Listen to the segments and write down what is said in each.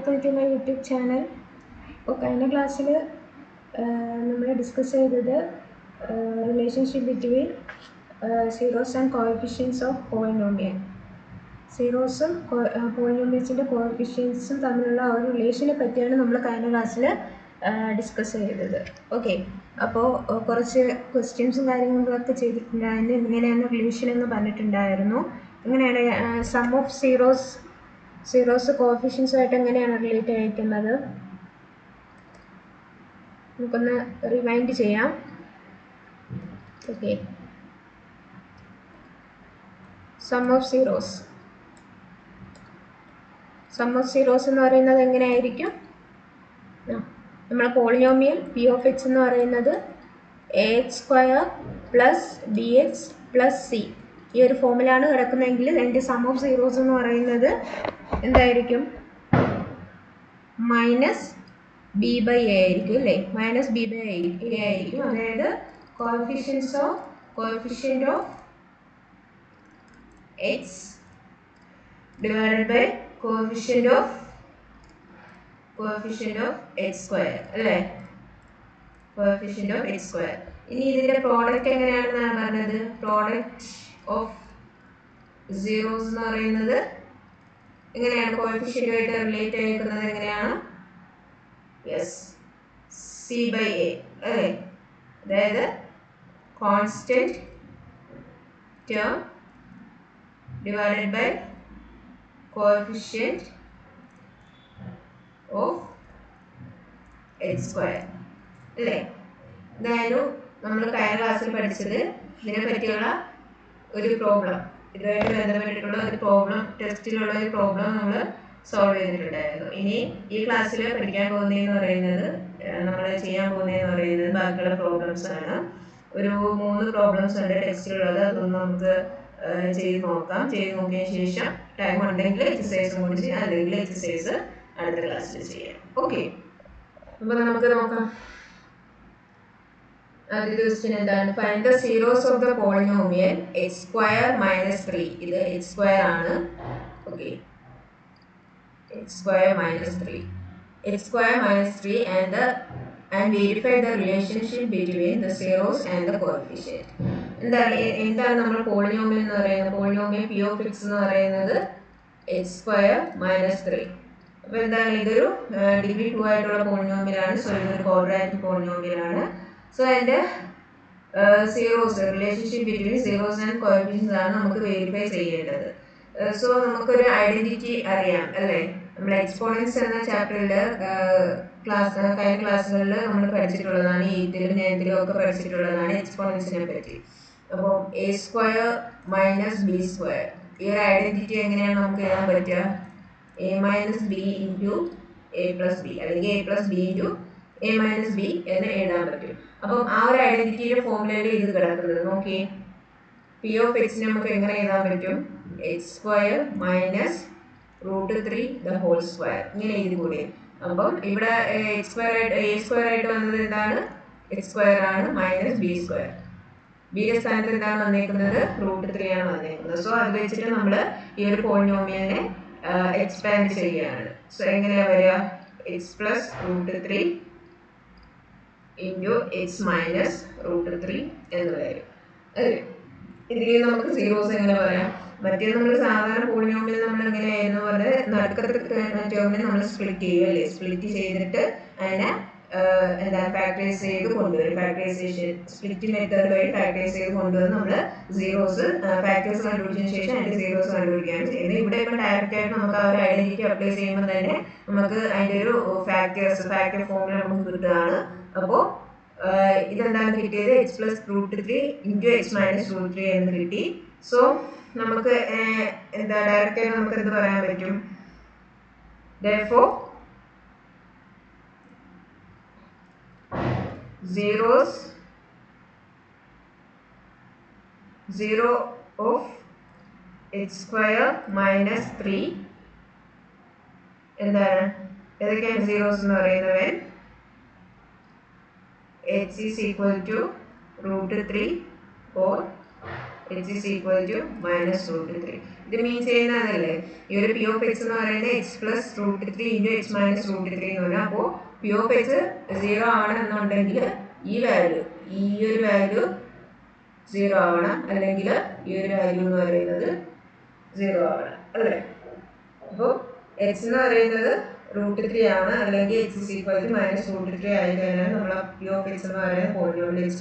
welcome to my YouTube channel. അപ്പോൾ കഴിഞ്ഞ ക്ലാസ്സിൽ നമ്മൾ ഡിസ്കസ് ചെയ്തത് relationship between zeros and coefficients of polynomial. സീറോസും പോളിനോമിയൽസിൻ്റെ കോഎഫിഷ്യൻസും തമ്മിലുള്ള ആ ഒരു റിലേഷനെ പറ്റിയാണ് നമ്മൾ കഴിഞ്ഞ ക്ലാസ്സിൽ ഡിസ്കസ് ചെയ്തത്. ഓക്കെ, അപ്പോൾ കുറച്ച് ക്വസ്റ്റ്യൻസും കാര്യങ്ങളൊക്കെ ചെയ്തിട്ടുണ്ടായിരുന്നു. ഇങ്ങനെയാണ് റിലേഷൻ എന്ന് പറഞ്ഞിട്ടുണ്ടായിരുന്നു. ഇങ്ങനെയാണ് സം ഓഫ് സീറോസ് കോഎഫിഷ്യൻസുമായിട്ട് എങ്ങനെയാണ് റിലേറ്റ് ആയിരിക്കുന്നത്. നമുക്കൊന്ന് റിവൈൻഡ് ചെയ്യാം. ഓക്കെ, സം ഓഫ് സീറോസ് എന്ന് പറയുന്നത് എങ്ങനെയായിരിക്കും? നമ്മളെ പോളിനോമിയൽ പി ഓഫ് എക്സ് എന്ന് പറയുന്നത് ax² plus bx plus c ഈ ഒരു ഫോമിലാണ് കിടക്കുന്നതെങ്കിൽ അതിൻ്റെ സം ഓഫ് സീറോസ് എന്ന് പറയുന്നത് എന്തായിരിക്കും? മൈനസ് ബി ബൈ എ ആയിരിക്കും അല്ലേ? മൈനസ് ബി ബൈ എ ആയിരിക്കും. അതായത് coefficient of X divided by coefficient of X square അല്ലേ? Coefficient of X square. ഇനി ഇതിന്റെ പ്രോഡക്റ്റ് എങ്ങനെയാണെന്നാണ് പറഞ്ഞത്? പ്രോഡക്റ്റ് ഓഫ് സീറോസ് എന്ന് പറയുന്നത് എങ്ങനെയാണ് കോഎഫിഷ്യന്റുമായിട്ട് റിലേറ്റ് ആയിരിക്കുന്നത്? എങ്ങനെയാണ്? യെസ്, സി ബൈ എ അല്ലേ? അതായത് constant term divided by coefficient of X square അല്ലേ? ഇതായിരുന്നു നമ്മൾ കഴിഞ്ഞ ക്ലാസ്സിൽ പഠിച്ചത്. ഇതിനെ പറ്റിയുള്ള ഒരു പ്രോബ്ലം, ഇതുമായിട്ട് ബന്ധപ്പെട്ടിട്ടുള്ള ഒരു പ്രോബ്ലം, ടെസ്റ്റിലുള്ള ഒരു പ്രോബ്ലം നമ്മൾ സോൾവ് ചെയ്തിട്ടുണ്ടായിരുന്നു. ഇനി ഈ ക്ലാസ്സിൽ പഠിക്കാൻ പോകുന്നതെന്ന് പറയുന്നത്, നമ്മൾ ചെയ്യാൻ പോകുന്നതെന്ന് പറയുന്നത് ബാക്കിയുള്ള പ്രോബ്ലംസ് ആണ്. ഒരു 3 പ്രോബ്ലംസ് ഉണ്ട് ടെസ്റ്റിലുള്ളത്. അതൊന്ന് നമുക്ക് ചെയ്ത് നോക്കാം. ചെയ്ത് നോക്കിയ ശേഷം ടൈം ഉണ്ടെങ്കിൽ എക്സസൈസും കൂടി ചെയ്യാം, അല്ലെങ്കിൽ എക്സസൈസ് അടുത്ത ക്ലാസ്സിൽ ചെയ്യാം. ഓക്കെ, അപ്പോൾ നമുക്ക് നോക്കാം. ആദ്യത്തെ ക്വസ്റ്റ്യൻ എന്താണ്? Find the zeros of the polynomial x² - 3. ഇത് x² ആണ്. Okay, x² - 3 and verify the relationship between the zeros and the coefficient. എന്താണ് നമ്മൾ പോളിനോമിയൽ എന്ന് പറയുന്നത്? പോളിനോമിയൽ p of x എന്ന് പറയുന്നത് x² - 3. അപ്പോൾ എന്താണ്? ഇതൊരു ഡിഗ്രി 2 ആയിട്ടുള്ള പോളിനോമിയലാണ്. സോ ഇതൊരു ക്വാഡ്രാറ്റിക് പോളിനോമിയലാണ്. സോ അതിൻ്റെ zeros, relationship between zeros and coefficients ആണ് നമുക്ക് വെരിഫൈ ചെയ്യേണ്ടത്. സോ നമുക്കൊരു ഐഡന്റിറ്റി അറിയാം അല്ലേ? നമ്മൾ എക്സ്പോണൻസ് എന്ന ചാപ്റ്ററിൽ കഴിഞ്ഞ ക്ലാസ്സുകളിൽ നമ്മൾ പഠിച്ചിട്ടുള്ളതാണ്. 8ലും 9ലും ഒക്കെ പഠിച്ചിട്ടുള്ളതാണ് എക്സ്പോണൻസിനെ പറ്റി. അപ്പോൾ a² - b², ഈ ഒരു ഐഡന്റിറ്റി എങ്ങനെയാണ് നമുക്ക് എഴുതാൻ പറ്റുക? a - b into a plus B, അല്ലെങ്കിൽ a plus B into a minus B എന്ന് എഴുതാൻ പറ്റും. അപ്പം ആ ഒരു ഐഡന്റിറ്റിയുടെ ഫോർമുലയിൽ ഇത് കിടക്കുന്നത് നോക്കി. പി ഓഫ് എക്സിനെ നമുക്ക് എങ്ങനെ എഴുതാൻ പറ്റും? x² minus √3 the whole square, ഇങ്ങനെ എഴുതി കൂടി. അപ്പം ഇവിടെ a² ആയിട്ട് വന്നത് എന്താണ്? x² ആണ്, മൈനസ് b². ബിയുടെ സ്ഥാനത്ത് എന്താണ് വന്നേക്കുന്നത്? √3 ആണ് വന്നേക്കുന്നത്. സോ അത് വെച്ചിട്ട് നമ്മൾ ഈ ഒരു പോളിനോമിയലിനെ എക്സ്പാൻഡ് ചെയ്യുകയാണ്. സോ എങ്ങനെയാ വരിക? x plus √3 into X minus √3 എന്ന് വരും അല്ലേ? ഇതിൽ നമുക്ക് സീറോസ് എങ്ങനെ പറയാം? മറ്റേ നമ്മൾ സാധാരണ പോളിനോമിയൽ നമ്മൾ എങ്ങനെയായിരുന്നു പറഞ്ഞത്? നടുക്കത്തെ ടേമിനെ നമ്മൾ സ്പ്ലിറ്റ് ചെയ്യും അല്ലേ? സ്പ്ലിറ്റ് ചെയ്തിട്ട് അതിനെ ഫാക്ടറൈസ് ചെയ്ത് കൊണ്ടുവരും. ഫാക്ടറൈസേഷൻ സ്പ്ലിറ്റ് മെത്തേഡ് വഴി ഫാക്ടറൈസ് ചെയ്ത് കൊണ്ടുവന്ന് നമ്മൾ സീറോസ് ഫാക്ടേഴ്സ് കണ്ടുപിടിച്ചതിന് ശേഷം അതിൻ്റെ സീറോസ് കണ്ടുപിടിക്കുകയാണ് ചെയ്യുന്നത്. ഇവിടെ ഇപ്പം ഡയറക്റ്റ് ആയിട്ട് നമുക്ക് ആ ഒരു ഐഡന്റിറ്റി അപ്ലൈ ചെയ്യുമ്പോൾ തന്നെ നമുക്ക് അതിൻ്റെ ഒരു ഫാക്ടർ ഫോമുല നമുക്ക് കിട്ടുകയാണ്. അപ്പോൾ ഇതെന്താണ് കിട്ടിയത്? X plus √3 into X minus √3 എന്ന് കിട്ടി. സോ നമുക്ക് ഡയറക്റ്റ് ആയിട്ട് നമുക്ക് എന്ത് പറയാൻ പറ്റും? therefore zero of x² - 3 എന്താണ്? ഏതൊക്കെയാണ് സീറോസ് എന്ന് പറയുന്നത്? h is equal to √3 or h is equal to minus √3. ഇത് മീൻ ചെയ്യുന്നതല്ലേ. ഈ ഒരു പി ഓഫ് എക്സ് എന്ന് പറയുന്നത് X plus √3 into X minus √3 എന്ന് പറഞ്ഞാൽ, അപ്പോൾ പി ഓഫ് എക്സ് 0 ആവണമെന്നുണ്ടെങ്കിൽ ഈ ഒരു വാല്യൂ 0 ആവണം, അല്ലെങ്കിൽ ഈ ഒരു വാല്യൂ എന്ന് പറയുന്നത് 0 ആവണം അല്ലേ. അപ്പോൾ എക്സ് എന്ന് പറയുന്നത് √3 ആണ്, അല്ലെങ്കിൽ എക്സ് = -√3 ആയി കഴിഞ്ഞാൽ നമ്മൾ പി ഓഫ് എക്സ് എന്ന് പറയുന്നത് പോളിനോമിയൽ x² -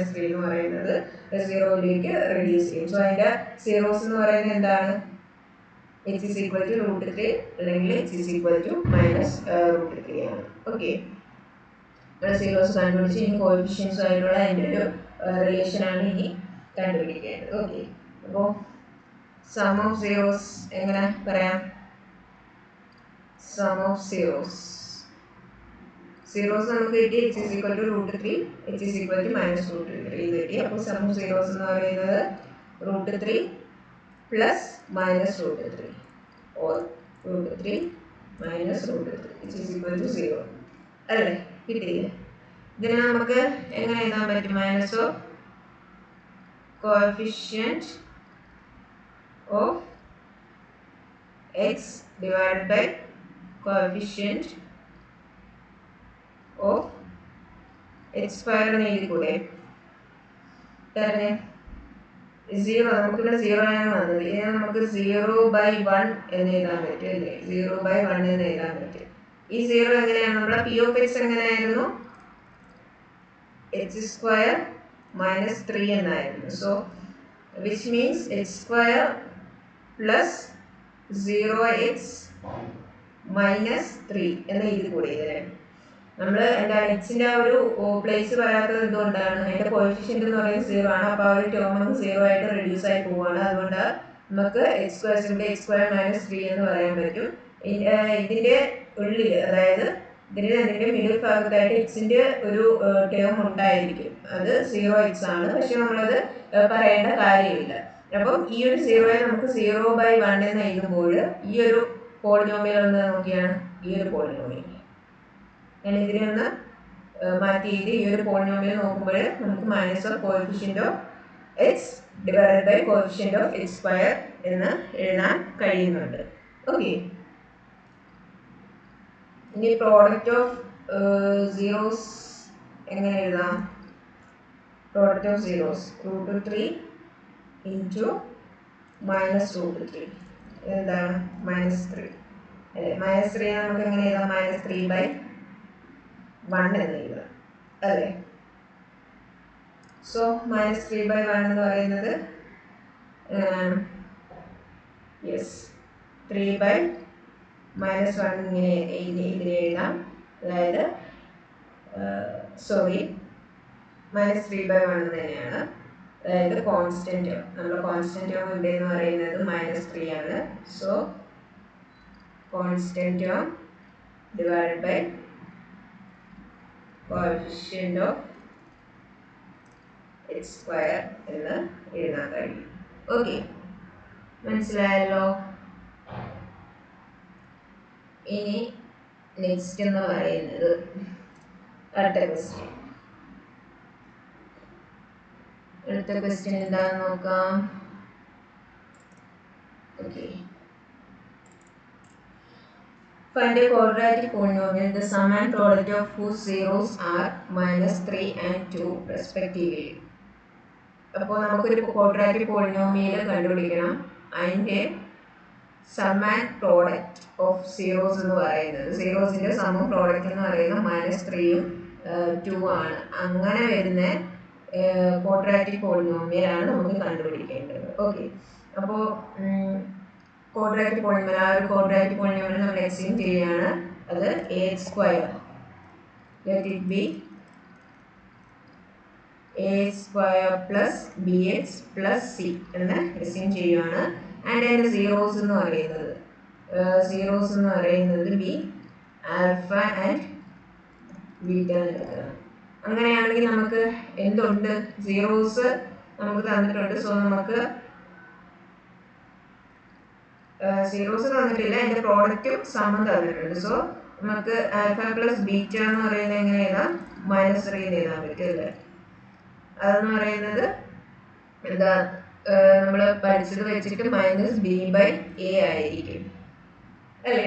3 എന്ന് പറയുന്നത് 0യിലേക്ക് റെഡ്യൂസ് ചെയ്യും. സോ അതിൻ്റെ സീറോസ് എന്ന് പറയുന്നത് എന്താണ്? എക്സ് √3 അല്ലെങ്കിൽ എക്സ് -√3 ആണ്. ഓക്കെ, സീറോസ് കണ്ടുപിടിച്ച് ഇനി കോഎഫിഷ്യൻസ് ആയിട്ടുള്ള അതിൻ്റെ ഒരു റിലേഷനാണ് ഇനി കണ്ടുപിടിക്കേണ്ടത്. ഓക്കെ, അപ്പോൾ സം ഓഫ് സീറോസ് എങ്ങനെ പറയാം? സം ഓഫ് സീറോസ് നമുക്ക് കിട്ടി x √3, x -√3 ഇത് കിട്ടി. അപ്പോൾ സം ഓഫ് സീറോസ് എന്ന് പറയുന്നത് √3 പ്ലസ് -√3 ഓർ √3 -√3 0 അല്ലേ, കിട്ടിയില്ലേ? ഇതിനെ നമുക്ക് എങ്ങനെ എഴുതാൻ പറ്റും? Minus of coefficient of x divided by coefficient of x² എന്ന് എഴുതിക്കൂടെ? തന്നെ 0 നമുക്കിവിടെ 0 ആണ് വന്നത്. ഇതിനെ നമുക്ക് 0/1 എന്ന് എഴുതാൻ പറ്റും അല്ലേ? 0/1 എന്ന് എഴുതാൻ പറ്റും. ഈ 0 എങ്ങനെയാണ്? നമ്മുടെ പി ഓഫ് എക്സ് എങ്ങനെയായിരുന്നു? x² - 3 എന്നായിരുന്നു. So which means x² plus 0x -3 എന്ന് എഴുതി കൂടി. ഇതിനെ നമ്മൾ എന്താണ് എക്സിൻ്റെ ആ ഒരു പ്ലേസ് വരാത്തത് എന്തുകൊണ്ടാണ്? അതിൻ്റെ കോഎഫിഷ്യൻ്റ് എന്ന് പറയുന്നത് 0 ആണ്. അപ്പോൾ ആ ഒരു ടേം നമുക്ക് 0 ആയിട്ട് റെഡ്യൂസ് ആയി പോവുകയാണ്. അതുകൊണ്ട് നമുക്ക് x² - 3 എന്ന് പറയാൻ പറ്റും. ഇതിൻ്റെ ഉള്ളിൽ, അതായത് ഇതിൻ്റെ മിഡിൽ ഭാഗത്തായിട്ട് എക്സിൻ്റെ ഒരു ടേം ഉണ്ടായിരിക്കും. അത് 0x ആണ്, പക്ഷെ നമ്മളത് പറയേണ്ട കാര്യമില്ല. അപ്പം ഈ ഒരു 0യെ നമുക്ക് 0/1 എന്ന് എഴുതുമ്പോൾ ഈ ഒരു പോളിനോമിയൽ ഒന്ന് നോക്കിയാണ് ഈ ഒരു പോളിനോമിയൽ. ഞാൻ ഇതിനെ ഒന്ന് മാറ്റി എഴുതി. ഈ ഒരു പോളിനോമിയൽ നോക്കുമ്പോൾ നമുക്ക് minus of coefficient of X divided by coefficient of x² എന്ന് എഴുതാൻ കഴിയുന്നുണ്ട്. ഓക്കെ, ഇനി പ്രോഡക്റ്റ് ഓഫ് സീറോസ് എങ്ങനെ എഴുതാം? പ്രോഡക്റ്റ് ഓഫ് സീറോസ് √3 ഇൻറ്റു -√3 എന്താണ്? -3 അല്ലേ? -3 നമുക്ക് എങ്ങനെ എഴുതാം? -3/1 എന്ന് എഴുതാം അല്ലേ? സോ -3/1 എന്ന് പറയുന്നത് 3/-1 ഇങ്ങനെ ഇതിനെ എഴുതാം. അതായത് -3/1 തന്നെയാണ്. അതായത് കോൺസ്റ്റന്റ് ടേം, നമ്മുടെ കോൺസ്റ്റന്റ് ടേം ഇവിടെ എന്ന് പറയുന്നത് -3 ആണ്. So constant term divided by coefficient of x² എന്ന് എഴുതാൻ കഴിയും. ഓക്കെ, മനസ്സിലായല്ലോ? ഇനി നെക്സ്റ്റ് എന്ന് പറയുന്നത് അടുത്ത ക്വസ്റ്റ്യൻ. എന്താണെന്ന് നോക്കാം. Okay, find a quadratic polynomial the sum and product of whose zeros are -3 and 2 respectively. അപ്പോൾ നമുക്കൊരു ക്വാഡ്രാറ്റിക് പോളിനോമിയൽ കണ്ടുപിടിക്കണം. അതിൻ്റെ sum and product of zeros എന്ന് പറയുന്നത്, സീറോസിൻ്റെ സമ്മും പ്രോഡക്റ്റ് എന്ന് പറയുന്നത് -3ഉം 2 ആണ്. അങ്ങനെ വരുന്ന ക്വാഡ്രാറ്റിക് പോളിനോമിയലാണ് നമുക്ക് കണ്ടുപിടിക്കേണ്ടത്. ഓക്കെ, അപ്പോൾ ക്വാഡ്രാറ്റിക് പോളിനോമിയൽ, ആ ഒരു ക്വാഡ്രാറ്റിക് പോളിനോമിയൽ നമ്മൾ എക്സ്ചേഞ്ച് ചെയ്യുകയാണ്. അത് ax² let it be a² plus bx plus c എന്ന് എക്സ്ചേഞ്ച് ചെയ്യുകയാണ്. ആൻഡ് അതിൻ്റെ സീറോസ് എന്ന് പറയുന്നത് ബി ആൽഫ ആൻഡ് ബീറ്റ എടുക്കുക. അങ്ങനെയാണെങ്കിൽ നമുക്ക് എന്തുണ്ട്? സീറോസ് നമുക്ക് തന്നിട്ടുണ്ട്. സോ നമുക്ക് സീറോസ് തന്നിട്ടില്ല, അതിൻ്റെ പ്രോഡക്റ്റും സമ്മും തന്നിട്ടുണ്ട്. സോ നമുക്ക് ആൽഫ പ്ലസ് ബീറ്റ എന്ന് പറയുന്നത് എങ്ങനെ എഴുതാം? -3 എന്ന് എഴുതാൻ പറ്റും അല്ലേ? അതെന്ന് പറയുന്നത് എന്താ? നമ്മൾ പഠിച്ചത് വെച്ചിട്ട് മൈനസ് ബി ബൈ എ ആയിരിക്കും അല്ലേ.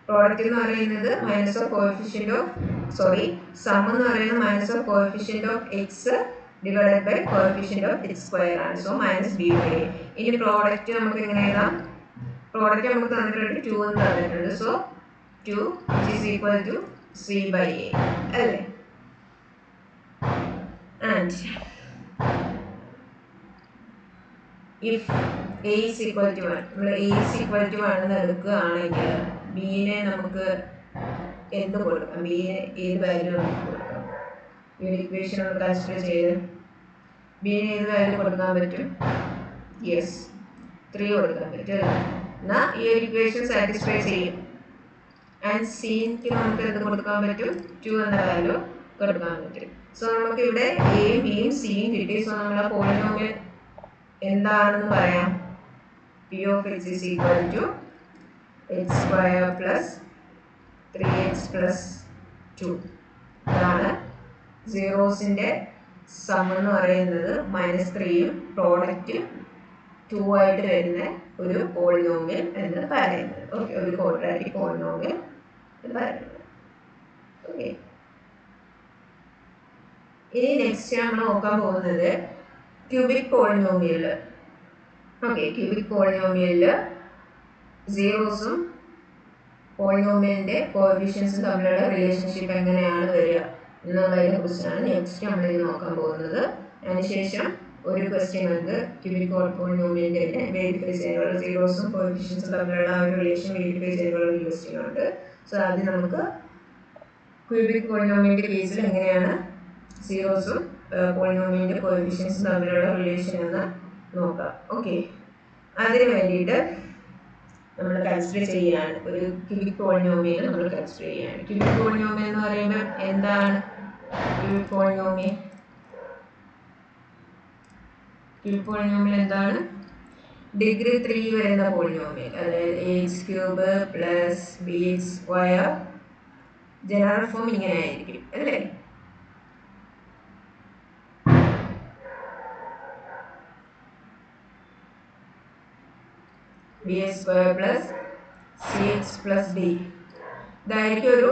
പ്രോഡക്റ്റ് എന്ന് പറയുന്നത് minus of coefficient of sum എന്ന് പറയുന്നത് minus of coefficient of X divided by coefficient of X square ആണ്. So minus B by A. ഇനി പ്രോഡക്റ്റ് നമുക്ക് എങ്ങനെ എഴുതാം? പ്രോഡക്റ്റ് നമുക്ക് തന്നിട്ടുണ്ട് 2 എന്ന് തന്നിട്ടുണ്ട്. So 2 is equal to c by a അല്ലേ. And if a is equal to 1, നമ്മൾ a is equal to 1 എന്ന് എടുക്കുകയാണെങ്കിൽ ബിനെ നമുക്ക് എന്ത് കൊടുക്കാം? ബിനെ ഏത് വാല്യൂ നമുക്ക് കൊടുക്കാം? ഈ ഒരു ഇക്വേഷൻ നമ്മൾ കൺസിഡർ ചെയ്ത് ബിനെ ഏത് വാല്യൂ കൊടുക്കാൻ പറ്റും? യെസ്, 3 കൊടുക്കാൻ പറ്റും. എന്നാൽ ഈ ഒരു ഇക്വേഷൻ സാറ്റിസ്ഫൈ ചെയ്യും. ആൻഡ് സിക്ക് നമുക്ക് എന്ത് കൊടുക്കാൻ പറ്റും? 2 എന്ന വാല്യൂ കൊടുക്കാൻ പറ്റും. സോ നമുക്ക് ഇവിടെ എയും ബിയും സിയും കിട്ടി. സോ നമ്മളെ പോളിനോമിയൽ എന്താണെന്ന് പറയാം? P of X is equal to x square plus 3x plus 2. ഇതാണ് സീറോസിൻ്റെ സം എന്ന് പറയുന്നത് -3ഉം പ്രോഡക്റ്റ് 2 ആയിട്ട് വരുന്ന ഒരു പോളിനോമിയൽ എന്ന് പറയുന്നത്. ഓക്കെ, ഒരു ക്വാഡ്രാറ്റിക് പോളിനോമിയൽ എന്ന് പറയുന്നത്. ഓക്കെ, ഇനി നെക്സ്റ്റ് നമ്മൾ നോക്കാൻ പോകുന്നത് ക്യൂബിക് പോളിനോമിയൽ. ഓക്കെ, ക്യൂബിക് പോളിനോമിയലിൽ സീറോസും പോളിനോമിയലിൻ്റെ കോഎഫിഷ്യൻസും തമ്മിലുള്ള റിലേഷൻഷിപ്പ് എങ്ങനെയാണ് വരിക എന്നുള്ളതിനെ കുറിച്ചാണ് നെക്സ്റ്റ് നമ്മൾ ഇത് നോക്കാൻ പോകുന്നത്. അതിനുശേഷം ഒരു ക്വസ്റ്റ്യൻ ഉണ്ട്, ക്യൂബിക് പോളിനോമിയലിൻ്റെ വെരിഫൈ ചെയ്യാനുള്ള സീറോസും കോഎഫിഷ്യൻസും തമ്മിലുള്ള ആ ഒരു റിലേഷൻ വെരിഫൈ ചെയ്യാനുള്ള ഒരു ക്വസ്റ്റ്യൻ ഉണ്ട്. സോ ആദ്യം നമുക്ക് ക്യൂബിക് പോളിനോമിയലിൻ്റെ കേസിൽ എങ്ങനെയാണ് സീറോസും പോളിനോമിയലിൻ്റെ കോഎഫിഷ്യൻസും തമ്മിലുള്ള റിലേഷൻ എന്ന് നോക്കാം. ഓക്കെ, അതിന് വേണ്ടിയിട്ട് നമ്മൾ കൺസിഡർ ചെയ്യുകയാണ് ഒരു ക്യൂബിക് പോളിനോമിയൽ നമ്മൾ കൺസിഡർ ചെയ്യുകയാണ്. ക്യൂബിക് പോളിനോമിയൽ എന്ന് പറയുമ്പോൾ എന്താണ് ക്യൂബിക് പോളിനോമിയൽ? ക്യൂബിക് പോളിനോമിയൽ എന്താണ്? ഡിഗ്രി 3 വരുന്ന പോളിനോമിയൽ, അതായത് a³ plus bx². General form ഇങ്ങനെ ആയിരിക്കും അല്ലേ. bx² plus cx plus d. ഇതായിരിക്കും ഒരു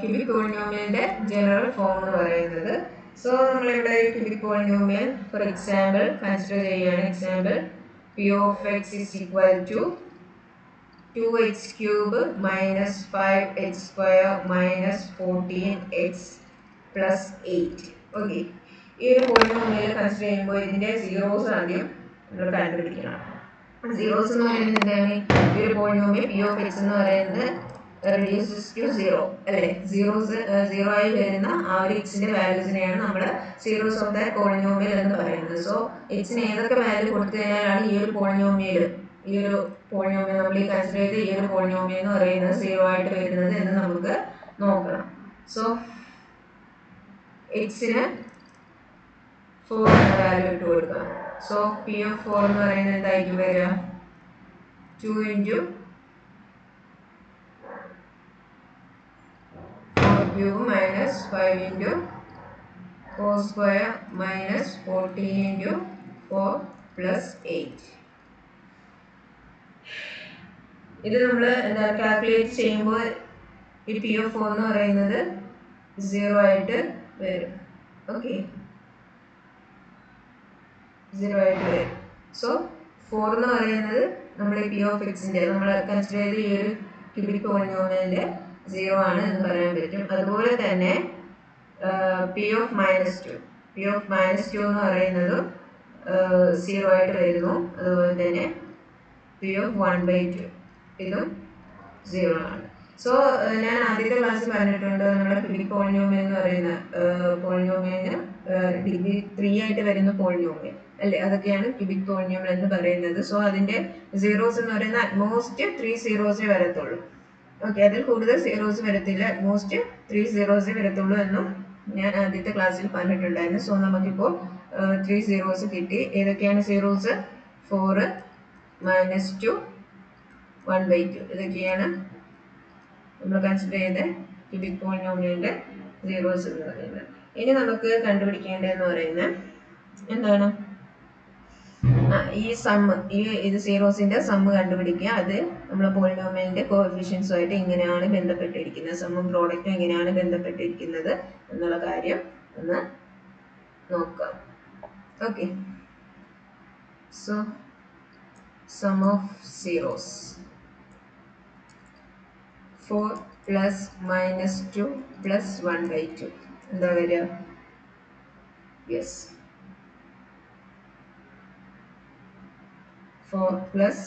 ക്യൂബിക് പോളിനോമിയലിൻ്റെ ജനറൽ ഫോം എന്ന് പറയുന്നത്. സോ നമ്മളിവിടെ cubic polynomial for example consider ചെയ്യുകയാണ്. Example P of X is equal to 2x³ minus 5x² minus 14x plus 8. Okay, ഈ ഒരു പോളിനോമിയൽ കൺസിഡർ ചെയ്യുമ്പോൾ ഇതിൻ്റെ സീറോസ് ആദ്യം നമ്മൾ കണ്ടുപിടിക്കണം. സീറോസ് എന്ന് പറയുന്നത് എന്താണ്? ഈ ഒരു പോളിനോമിയൽ പി ഓഫ് എക്സ് എന്ന് പറയുന്നത് reduces to 0 അല്ലേ. സീറോ ആയി വരുന്ന ആ ഒരു എക്സിൻ്റെ വാല്യൂസിനെയാണ് നമ്മൾ സീറോസ് ഓഫ് ദാറ്റ് പോളിനോമിയൽ എന്ന് പറയുന്നത്. സോ എക്സിന് ഏതൊക്കെ വാല്യൂ കൊടുത്തു കഴിഞ്ഞാലാണ് ഈ ഒരു പോളിനോമിയൽ നമ്മൾ ഈ കൺസിഡർ ചെയ്ത് ഈ ഒരു പോളിനോമിയൽ എന്ന് പറയുന്നത് 0 ആയിട്ട് വരുന്നത് എന്ന് നമുക്ക് നോക്കണം. സോ എക്സിന് 4 എന്ന വാല്യൂ ഇട്ട് കൊടുക്കാം. സോ പി ഓഫ് 4 എന്ന് പറയുന്നത് എന്തായിരിക്കും വരിക? 2 × 4³ മൈനസ് 5 × 4² മൈനസ് 14 × 4 പ്ലസ് 8. ഇത് നമ്മൾ എന്താ കാൽക്കുലേറ്റ് ചെയ്യുമ്പോൾ ഈ പി ഓഫ് 4 എന്ന് പറയുന്നത് 0 ആയിട്ട് വരും. ഓക്കെ, 0 ആയിട്ട് വരും. സോ 4 എന്ന് പറയുന്നത് നമ്മൾ ഈ പി ഓഫ് എക്സിൻ്റെ നമ്മൾ കൺസിഡർ ചെയ്ത് ഈ ഒരു ക്യൂബിക് പോളിനോമിയലിൻ്റെ 0 ആണ് എന്ന് പറയാൻ പറ്റും. അതുപോലെ തന്നെ പി ഓഫ് -2 എന്ന് പറയുന്നതും 0 ആയിട്ട് വരുന്നു. അതുപോലെ തന്നെ പി ഓഫ് 1/2 ഇതും 0 ആണ്. സോ ഞാൻ ആദ്യത്തെ ക്ലാസ്സിൽ പറഞ്ഞിട്ടുണ്ട് നമ്മുടെ ക്യൂബിക് പോളിനോമിയൽ എന്ന് പറയുന്ന പോളിനോമിയലിന് ഡിഗ്രി 3 ആയിട്ട് വരുന്ന പോളിനോമിയൽ അല്ലേ, അതൊക്കെയാണ് ക്യൂബിക് പോളിനോമിയൽ എന്ന് പറയുന്നത്. സോ അതിൻ്റെ സീറോസ് എന്ന് പറയുന്നത് അറ്റ്മോസ്റ്റ് 3 സീറോസേ വരത്തുള്ളൂ. ഓക്കെ, അതിൽ കൂടുതൽ സീറോസ് വരത്തില്ല, അറ്റ്മോസ്റ്റ് 3 സീറോസേ വരത്തുള്ളൂ എന്നും ഞാൻ ആദ്യത്തെ ക്ലാസ്സിൽ പറഞ്ഞിട്ടുണ്ടായിരുന്നു. സോ നമുക്കിപ്പോൾ 3 സീറോസ് കിട്ടി. ഏതൊക്കെയാണ് സീറോസ്? 4 -2 1/2 ഇതൊക്കെയാണ് നമ്മൾ കൺസിഡർ ചെയ്ത ക്യൂബിക് പോളിനോമിയലിൻ്റെ സീറോസ് എന്ന് പറയുന്നത്. ഇനി നമുക്ക് കണ്ടുപിടിക്കേണ്ടതെന്ന് പറയുന്നത് എന്താണ്? ഈ സമ്മ് ഇത് സീറോസിന്റെ സമ്മ് കണ്ടുപിടിക്കുക. അത് നമ്മൾ പോളിനോമിയലിന്റെ കോഎഫിഷ്യൻസുമായിട്ട് ഇങ്ങനെയാണ് ബന്ധപ്പെട്ടിരിക്കുന്നത്, സമ്മും പ്രോഡക്റ്റും എങ്ങനെയാണ് ബന്ധപ്പെട്ടിരിക്കുന്നത് എന്നുള്ള കാര്യം ഒന്ന് നോക്കാം. Okay, so sum of zeros 4 plus minus 2 plus 1/2 എന്താ വരിക? യെസ്, 4 പ്ലസ്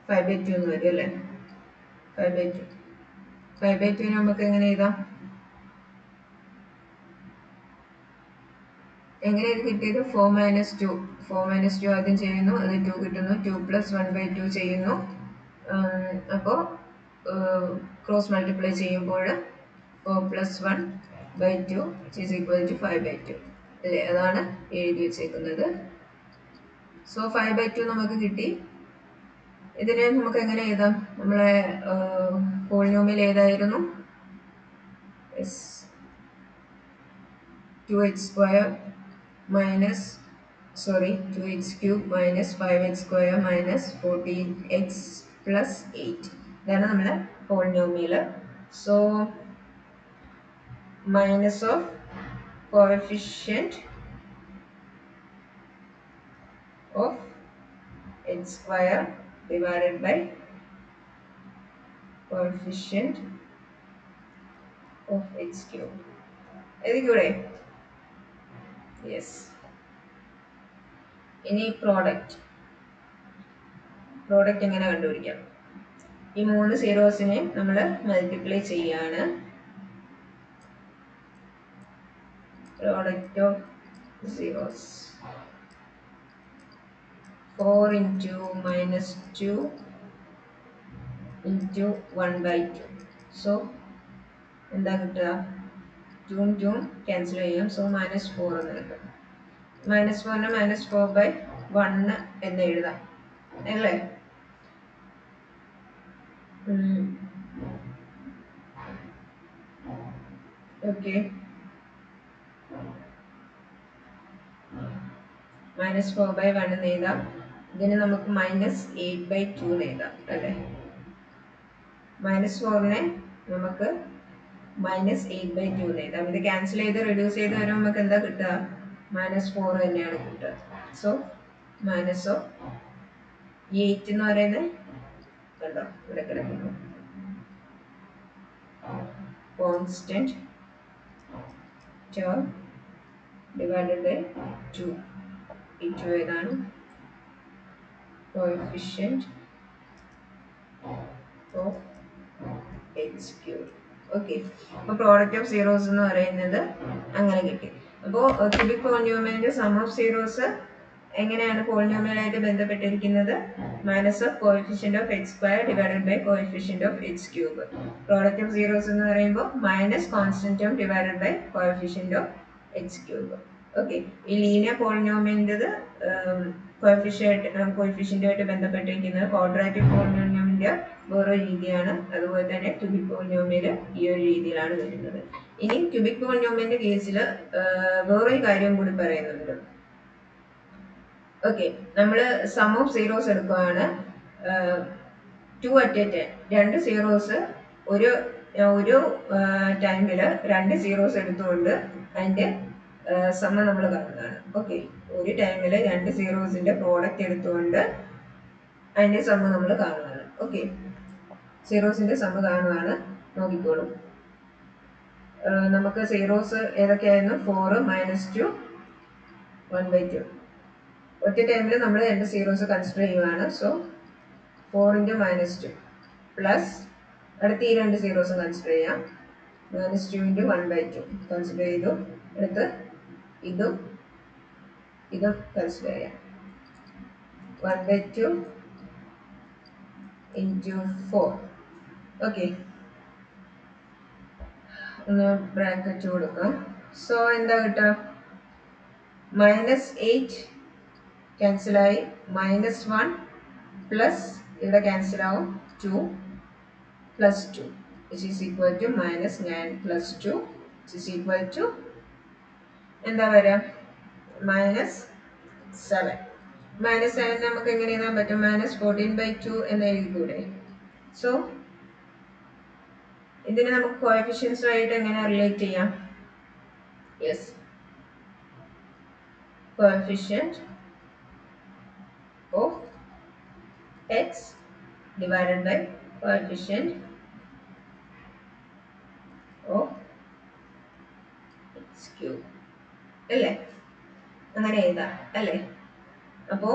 5/2 എന്ന് വരും അല്ലേ? 5/2 നമുക്ക് എങ്ങനെ എഴുതാം? എങ്ങനെ ഇത് കിട്ടിയത്? 4 - 2 ആദ്യം ചെയ്യുന്നു, അത് 2 കിട്ടുന്നു. 2 പ്ലസ് 1/2 ചെയ്യുന്നു. അപ്പോൾ ക്രോസ് മൾട്ടിപ്ലൈ ചെയ്യുമ്പോൾ 4 പ്ലസ് 1/2 ഈസ് ഈക്വൽ ടു 5/2 അല്ലേ? അതാണ് എഴുതി വെച്ചേക്കുന്നത്. സോ 5/2 നമുക്ക് കിട്ടി. ഇതിനെ നമുക്ക് എങ്ങനെ എഴുതാം? നമ്മളെ പോളിനോമിയൽ ഏതായിരുന്നു? 2x cube minus 5x square minus 14x plus 8 ഇതാണ് നമ്മുടെ polynomial. So minus of coefficient of x square divided by coefficient of x cube. എഴുതിക്കൂടെ? യെസ്. ഇനി പ്രോഡക്റ്റ് എങ്ങനെ കണ്ടുപിടിക്കാം? ഈ 3 സീറോസിനെ നമ്മൾ മൾട്ടിപ്ലൈ ചെയ്യാണ്. Product of zeros 4 into minus 2 into 1/2. സോ എന്താ കിട്ടുക? 2 ക്യാൻസൽ ചെയ്യാം. സോ -4 എന്ന് കിട്ടും. -4നെ -4/1 എന്ന് എഴുതാം അല്ലേ? ഓക്കെ, -4/1 എന്ന് എഴുതാം. ഇതിന് നമുക്ക് -8/2 എന്ന് എഴുതാം അല്ലേ? -4നെ നമുക്ക് -8/2 എന്ന് എഴുതാം. ഇത് ക്യാൻസൽ ചെയ്ത് റെഡ്യൂസ് ചെയ്ത് വരുമ്പോൾ നമുക്ക് എന്താ കിട്ടുക? -4 തന്നെയാണ് കിട്ടുക. സോ മൈനസ് ഓഫ് 8 എന്ന് പറയുന്നത് കണ്ടോ ഇവിടെ കിടക്കുന്നു. Constant term divided by 2. ഈ 2 ഏതാണ്? Coefficient of x cube. Okay, അപ്പോൾ പ്രോഡക്റ്റ് ഓഫ് സീറോസ് എന്ന് പറയുന്നത് അങ്ങനെ കിട്ടി. അപ്പോൾ ക്യൂബിക് പോളിനോമിയലിന്റെ സം ഓഫ് സീറോസ് എങ്ങനെയാണ് പോളിനോമിയലായിട്ട് ബന്ധപ്പെട്ടിരിക്കുന്നത്? Minus of coefficient of X square divided by coefficient of x cube. Product of zeros എന്ന് പറയുമ്പോൾ minus constant term divided by coefficient of x cube. Okay, ഈ ലീനിയർ പോളിനോമിയലിൻ്റെത് കോഎഫിഷ്യന്റുമായിട്ട് ബന്ധപ്പെട്ടിരിക്കുന്നത് ക്വാഡ്രാറ്റിക് പോളിനോമിയലിന്റെ വേറെ രീതിയാണ്. അതുപോലെ തന്നെ ക്യൂബിക് പോളിനോമിയൽ ഈ ഒരു രീതിയിലാണ് വരുന്നത്. ഇനി ക്യൂബിക് പോളിനോമിയലിന്റെ കേസിൽ വേറൊരു കാര്യം കൂടി പറയുന്നുണ്ട്. ഓക്കെ, നമ്മൾ സം ഓഫ് സീറോസ് എടുക്കുകയാണ്. 2 at a time, 2 സീറോസ് ഒരു ടൈമിൽ 2 സീറോസ് എടുത്തുകൊണ്ട് അതിൻ്റെ സമ്മ നമ്മൾ കാണുന്നതാണ്. ഓക്കെ, ഒരു ടൈമിൽ 2 സീറോസിന്റെ പ്രോഡക്റ്റ് എടുത്തുകൊണ്ട് അതിന്റെ സമ്മ നമ്മൾ കാണുന്നതാണ്. ഓക്കെ, സീറോസിന്റെ സമ്മ കാണുന്നതാണ്. നോക്കിക്കോളും. നമുക്ക് സീറോസ് ഏതൊക്കെയായിരുന്നു? 4 -2 1/2. ഒറ്റ ടൈമിൽ നമ്മൾ 2 സീറോസ് കൺസിഡർ ചെയ്യുകയാണ്. സോ 4 × -2 പ്ലസ് അടുത്ത് ഈ 2 സീറോസ് കൺസിഡർ ചെയ്യാം. -2 × 1/2 കൺസിഡർ ചെയ്തു. അടുത്ത് ഇതും കൺസിഡർ ചെയ്യാം. 1/2 × 4. ഓക്കെ, ഒന്ന് ബ്രാക്കറ്റ് കൊടുക്കാം. സോ എന്താ കിട്ടുക? -8 ക്യാൻസലായി, -1 പ്ലസ് ഇവിടെ ക്യാൻസൽ ആവും 2 + 2. which is equal to minus 9 plus 2 which is equal to എന്താ വരാം മൈനസ് 7. മൈനസ് 7 നമുക്ക് എങ്ങനെ എഴുതാൻ പറ്റും? മൈനസ് 14/2 എന്ന് എഴുതിക്കൂടെ? സോ ഇതിനെ നമുക്ക് കോഎഫിഷ്യൻസ് ആയിട്ട് എങ്ങനെ റിലേറ്റ് ചെയ്യാം? Yes, coefficient of x divided by coefficient of x cube അല്ലേ? അങ്ങനെ എഴുതാം അല്ലേ? അപ്പോൾ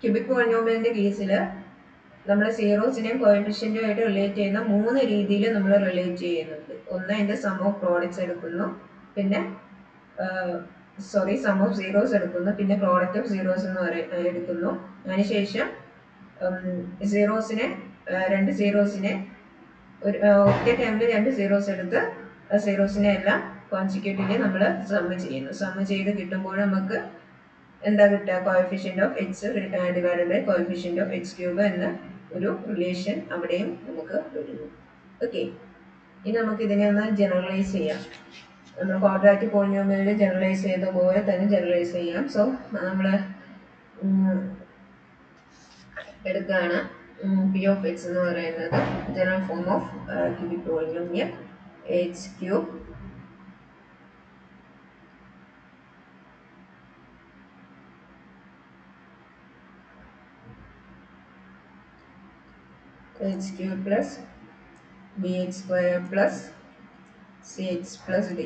ക്യൂബിക് പോളിനോമിയലിന്റെ കേസിൽ നമ്മൾ സീറോസിനെയും കോഎഫിഷ്യന്റും ആയിട്ട് റിലേറ്റ് ചെയ്യുന്ന 3 രീതിയിൽ നമ്മൾ റിലേറ്റ് ചെയ്യുന്നുണ്ട്. ഒന്ന് അതിന്റെ സം ഓഫ് പ്രോഡക്ട്സ് എടുക്കുന്നു, പിന്നെ സം ഓഫ് സീറോസ് എടുക്കുന്നു, പിന്നെ പ്രോഡക്റ്റ് ഓഫ് സീറോസ് എന്ന് എടുക്കുന്നു. അതിനുശേഷം രണ്ട് സീറോസിനെ ഒറ്റ ടൈമിൽ 2 സീറോസ് എടുത്ത് സീറോസിനെ എല്ലാം കോൺസിക്യൂട്ടീവ്ലി നമ്മൾ സമ്മ് ചെയ്ത് കിട്ടുമ്പോൾ നമുക്ക് എന്താ കിട്ടുക? Coefficient of X divided by coefficient of x cube എന്ന ഒരു റിലേഷൻ അവിടെയും നമുക്ക് വരുന്നു. ഓക്കെ, ഇനി നമുക്ക് ഇതിനെ ഒന്ന് ജനറലൈസ് ചെയ്യാം. നമ്മൾ ക്വാഡ്രാറ്റിക് പോളിനോമിയലിൽ ജനറലൈസ് ചെയ്ത പോലെ തന്നെ ജനറലൈസ് ചെയ്യാം. സോ നമ്മൾ എടുക്കുകയാണ് പി ഓഫ് എക്സ് എന്ന് പറയുന്നത് general form of cubic polynomial X cube x cube plus bx square plus cx plus d.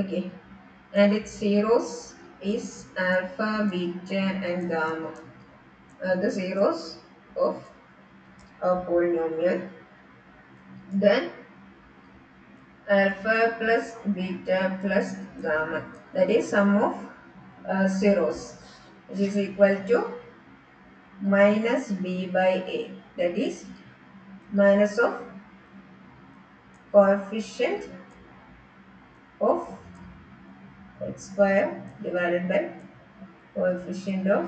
Okay, and its zeros is alpha, beta and gamma. The zeros of a polynomial. Then alpha plus beta plus gamma, that is sum of zeros, which is equal to minus b by a, that is minus of coefficient of x square divided by coefficient of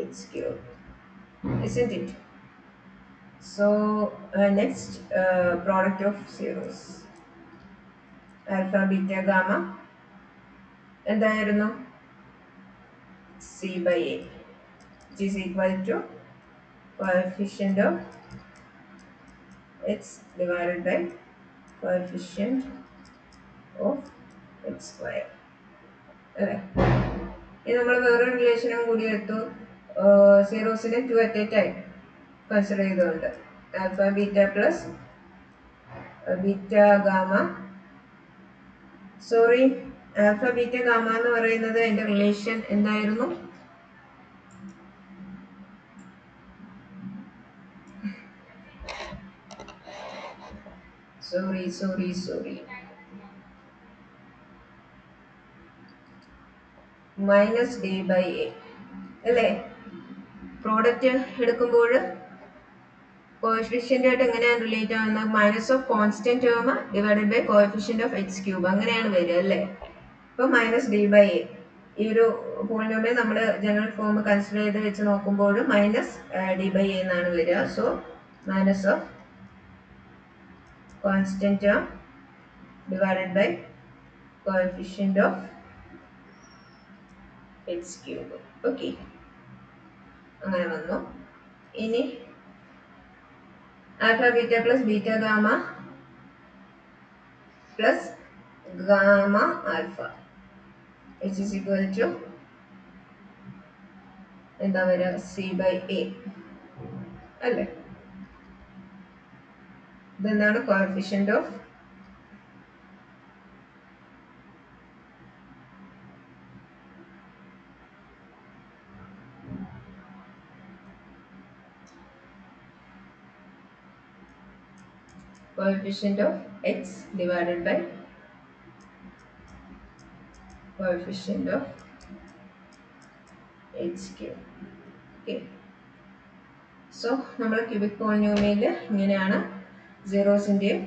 x cube, isn't it? So next product of zeros, alpha, beta, gamma എന്തായിരുന്നു? c by a, which is equal to coefficient of x divided by coefficient of x square. അല്ലേ? ഇനി നമ്മൾ വേറൊരു റിലേഷനും കൂടി എടുത്തു. സീറോസിനെ 2 at a time consider ചെയ്തുകൊണ്ട് alpha beta plus beta gamma, sorry alpha beta gamma എന്ന് പറയുന്നത് അതിന്റെ റിലേഷൻ എന്തായിരുന്നു? Sorry minus d by a അല്ലേ? പ്രോഡക്റ്റ് എടുക്കുമ്പോൾ കോഎഫിഷ്യന്റ് ആയിട്ട് എങ്ങനെയാണ് റിലേറ്റ് ആവുന്നത്? Minus of constant term divided by coefficient of x cube, അങ്ങനെയാണ് വരിക അല്ലേ? ഇപ്പൊ മൈനസ് ഡി ബൈ എ ഈ ഒരു പോളിനോമിയൽ നമ്മൾ ജനറൽ ഫോം കൺസിഡർ ചെയ്ത് വെച്ച് നോക്കുമ്പോൾ മൈനസ് ഡി ബൈ എ എന്നാണ് വരിക. So minus of constant term divided by coefficient of x cube. Okay, അങ്ങനെ വന്നു. ഇനി alpha beta plus beta gamma plus gamma alpha which is equal to എന്താ വരിക? സി ബൈ എ അല്ലേ? ഇതെന്താണ്? Coefficient of x divided by coefficient of x cube. Okay, so നമ്മൾ cubic polynomial ഇങ്ങനെയാണ് സീറോസിൻ്റെയും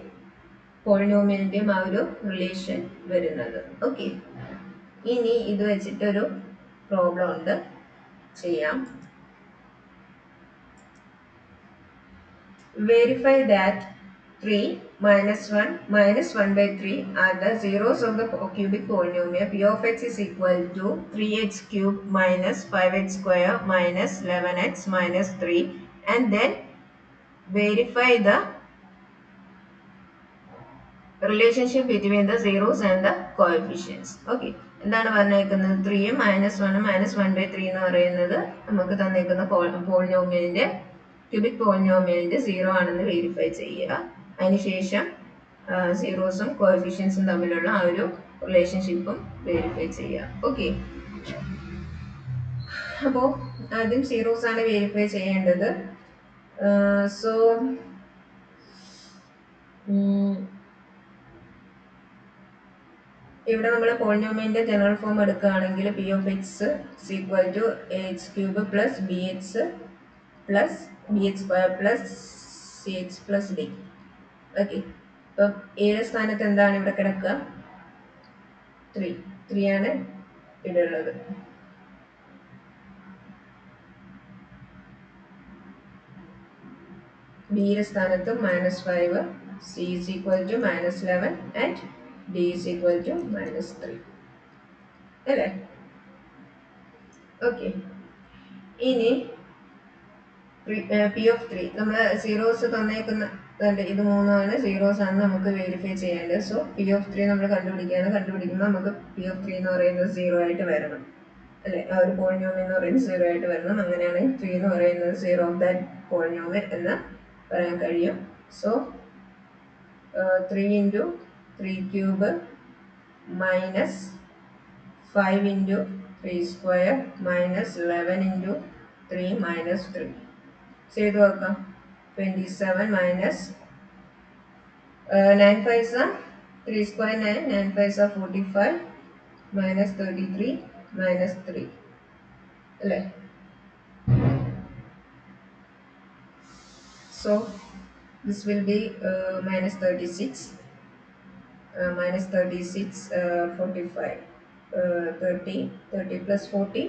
പോളിനോമിയലിൻ്റെയും ആ ഒരു റിലേഷൻ വരുന്നത്. ഓക്കെ, ഇനി ഇത് വെച്ചിട്ടൊരു പ്രോബ്ലം ഉണ്ട്, ചെയ്യാം. Verify that 3 minus 1 minus 1 by 3 are the zeros of the cubic polynomial. P of x is equal to 3x cube minus 5x square minus 11x minus 3, and then verify the relationship between the zeros and the coefficients. Okay. എന്താണ് പറഞ്ഞേക്കുന്നത്? 3 minus 1 minus 1 by 3 എന്ന് പറയുന്നത് നമുക്ക് തന്നേക്കുന്ന പോളിനോമിയലിന്റെ cubic പോളിനോമിയലിന്റെ zero ആണെന്ന് verify ചെയ്യുക. അതിനുശേഷം സീറോസും കോഎഫിഷ്യൻസും തമ്മിലുള്ള ആ ഒരു റിലേഷൻഷിപ്പും വെരിഫൈ ചെയ്യുക. ഓക്കെ. അപ്പോൾ ആദ്യം സീറോസ് ആണ് വെരിഫൈ ചെയ്യേണ്ടത്. സോ ഇവിടെ നമ്മൾ പോളിനോമിയലിന്റെ ജനറൽ ഫോം എടുക്കുകയാണെങ്കിൽ p of x equal to a x cube plus b x square plus c x plus d. Okay. അപ്പം ഏഴ് സ്ഥാനത്ത് എന്താണ് ഇവിടെ കിടക്കുക? 3 ആണ് ഇവിടെ ഉള്ളത്. ബിയുടെ സ്ഥാനത്ത് -5, c is equal to -11 and d is equal to -3 അല്ലേ? ഓക്കെ. ഇനി പി ഓഫ് 3 നമ്മൾ സീറോസ് തന്നേക്കുന്ന ഇത് മൂന്നാണ് സീറോസ് ആണ് നമുക്ക് വെരിഫൈ ചെയ്യേണ്ടത്. സോ പി ഓഫ് 3 നമ്മൾ കണ്ടുപിടിക്കുമ്പോൾ നമുക്ക് പി ഓഫ് 3 എന്ന് പറയുന്നത് 0 ആയിട്ട് വരണം അല്ലെ? ആ ഒരു പോളിനോമിയൽ എന്ന് പറയുന്നത് 0 ആയിട്ട് വരണം. അങ്ങനെയാണ് 3 എന്ന് പറയുന്നത് 0 ഓഫ് ദാറ്റ് പോളിനോമിയൽ എന്ന് പറയാൻ കഴിയും. So 3 into 3 cube minus 5 into 3 square minus 11 into 3 minus 3 ചെയ്തു നോക്കാം. 27 minus 9 5s are 3 square 9, 9 5s are 45 minus 33 minus 3 അല്ലേ? So this will be minus 36 45 30 plus 40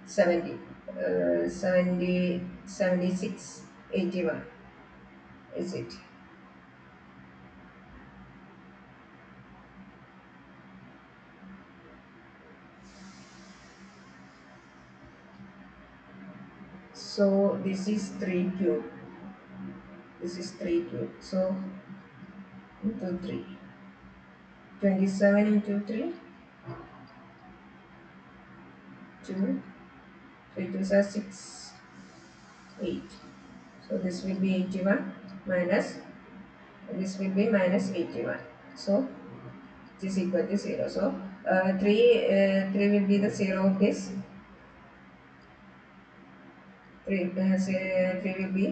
70 76 81 is it? So this is 3 cube. So into 3, 27 into 3, 2, 3 2s are 6, 8. So this will be 81 minus this will be minus 81. So it is equal to 0. So 3 will be the 0 of this. 3 will be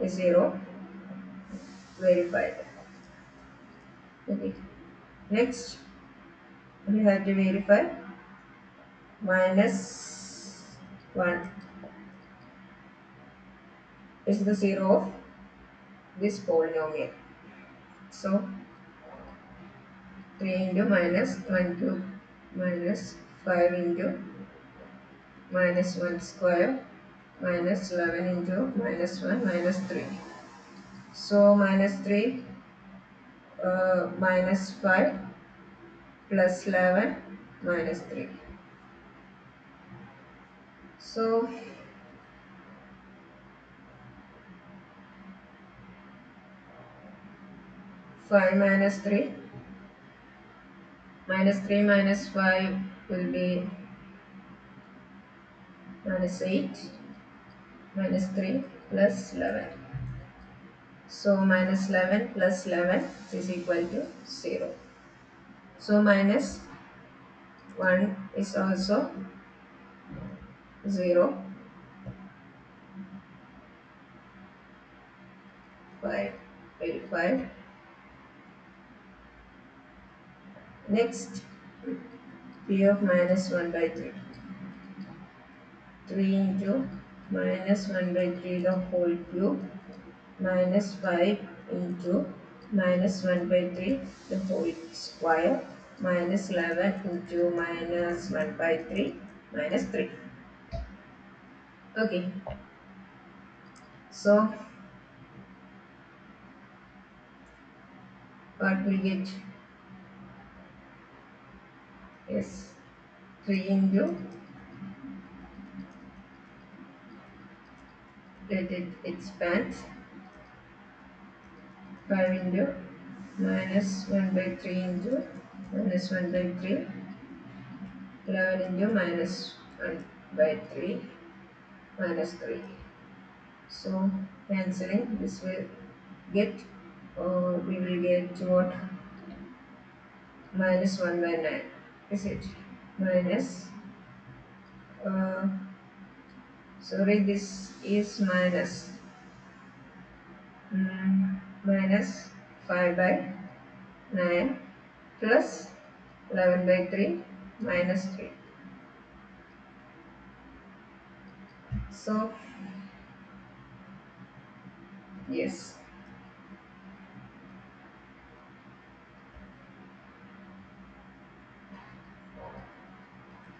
a 0. Verified. Okay. Next we have to verify minus 1 is the 0 of this polynomial. So 3 into minus 1 cube minus 5 into minus 1 square minus 11 into minus 1 minus 3. So minus 3 minus 5 plus 11 minus 3. So 5 minus 3 minus 5 will be minus 8 minus 3 plus 11. So minus 11 plus 11 is equal to 0. So minus 1 is also 0. 5 verified. Next, P of minus 1 by 3. 3 into minus 1 by 3 the whole cube minus 5 into minus 1 by 3 the whole square minus 11 into minus 1 by 3 minus 3. Okay. So What will get? Yes, 3 into, let it expand, 5 into minus 1 by 3 into minus 1 by 3, 11 into minus 1 by 3 minus 3. So cancelling, this will get, we will get what? Minus 1 by 9. Is it? Minus, uh, sorry, this is minus, minus 5 by 9 plus 11 by 3 minus 3. So, yes,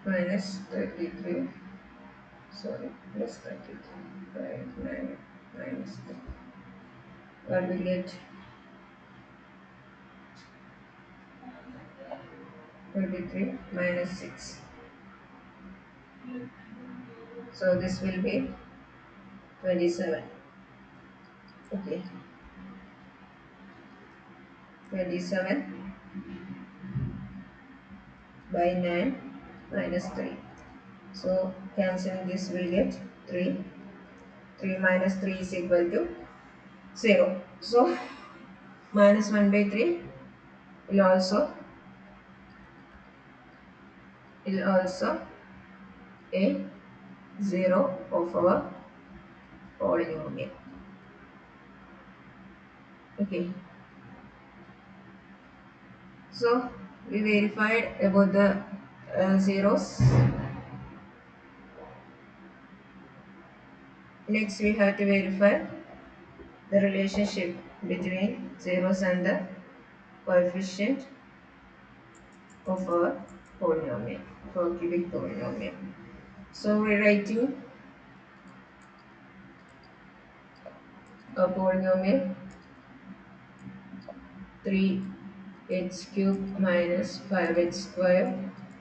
minus 33, sorry, plus 33 by 9 minus 3. What will get? 33 minus 6. So this will be 27. Okay, 27 by 9 minus 3. So cancelling this will get 3. 3 minus 3 is equal to 0. So minus 1 by 3 will also a 0 of our polynomial. Okay. So we verified about the zeros. Next we have to verify the relationship between zeros and the coefficient of our polynomial, for cubic polynomial. So rewriting a polynomial 3x cubed minus 5x squared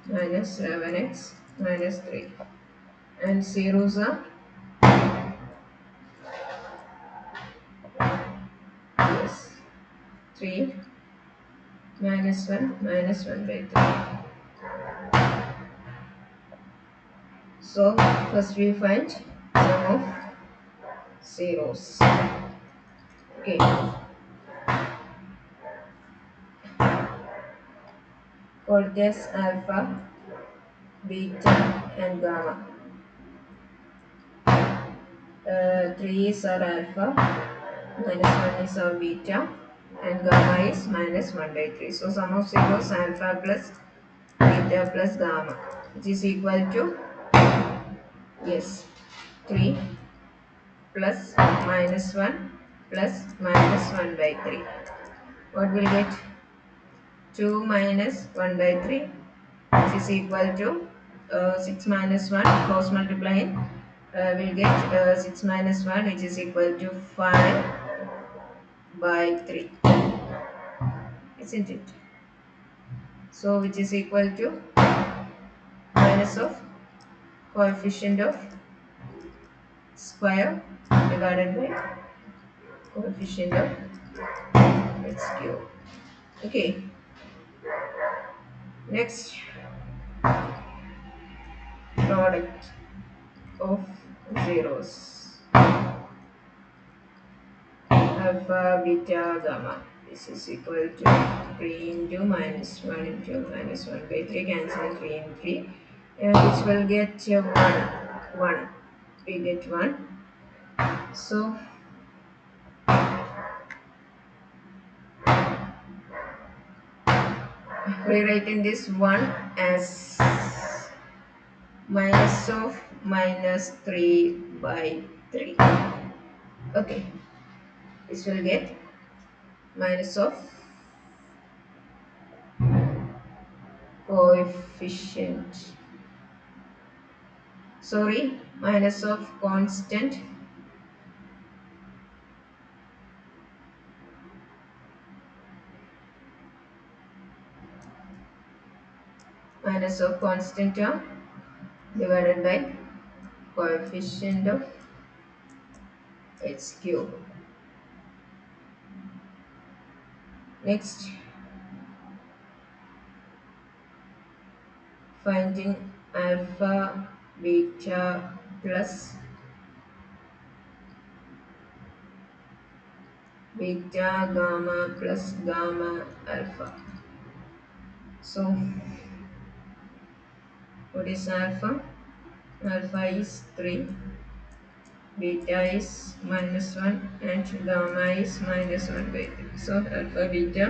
minus 11x minus 3, and zeros are, yes, 3 minus 1 minus 1 by 3. So first we find sum of zeros. Okay, called as alpha, beta and gamma. 3 is our alpha, minus 1 is our beta, and gamma is minus 1 by 3. So sum of zeros alpha plus beta plus gamma, which is equal to, yes, 3 plus minus 1 plus minus 1 by 3. What will get? 2 minus 1 by 3, which is equal to 6 minus 1, cross multiplying, will get 6 minus 1, which is equal to 5 by 3, isn't it? So which is equal to minus of coefficient of square divided by coefficient of x cube. Okay, next, product of zeros, alpha, beta, gamma. This is equal to 3 into minus 1 into minus 1 by 3, cancel 3 and 3, which will get 1. We get 1. So rewriting this 1 as minus of minus 3 by 3. Okay, this will get minus of coefficient, sorry, minus of constant minus of constant term divided by coefficient of x cube. Next, finding alpha, beta plus beta, gamma plus gamma alpha. So, what is alpha? Alpha is 3, beta is -1 and gamma is -1/3. So, alpha beta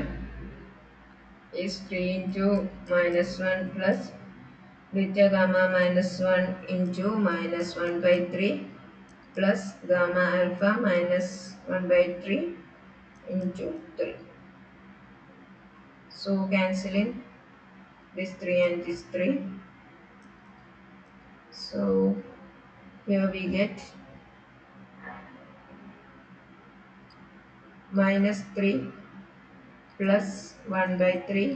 is 3 into -1 plus beta gamma -1 into -1/3 plus gamma alpha -1/3 into 3. So cancelling this 3 and this 3. So here we get -3 plus 1/3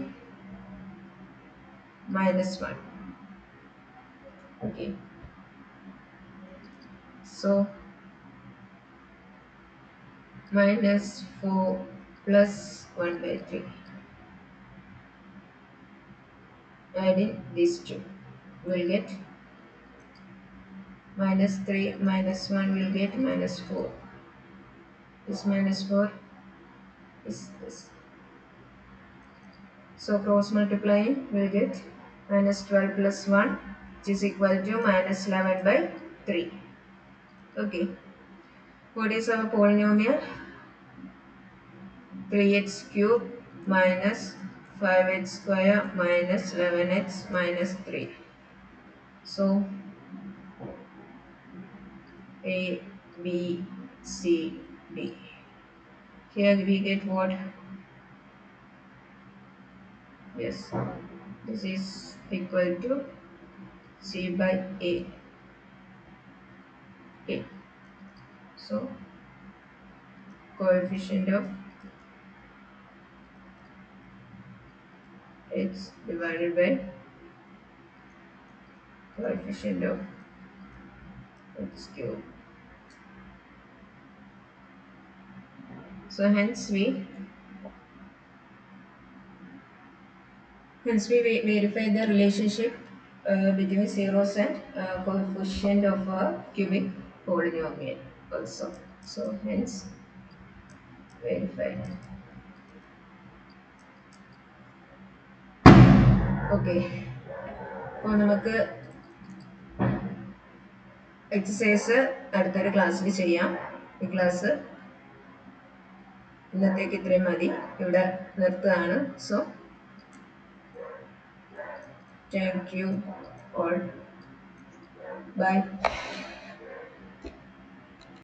-1. Okay. So -4 plus 1/3. Adding these two, we'll get -3 -1 will get -4. This -4 is this. So cross multiplying we'll get -12 plus 1, which is equal to -11/3. Okay. What is our polynomial? 3x cube minus 5x square minus 11x minus 3. So A, B, C, D. Here we get what? Yes, this is equal to C by A. Okay. So coefficient of x divided by coefficient of x cube. So hence we verify the relationship between zeros and coefficient of a cubic polynomial also. So hence verified. Okay. അപ്പോൾ നമുക്ക് exercise അടുത്തൊരു ക്ലാസ്സിൽ ചെയ്യാം. ഈ class ഇന്നത്തേക്ക് ഇത്രയും മതി. ഇവിടെ നിർത്തുകയാണ്. So thank you all. By.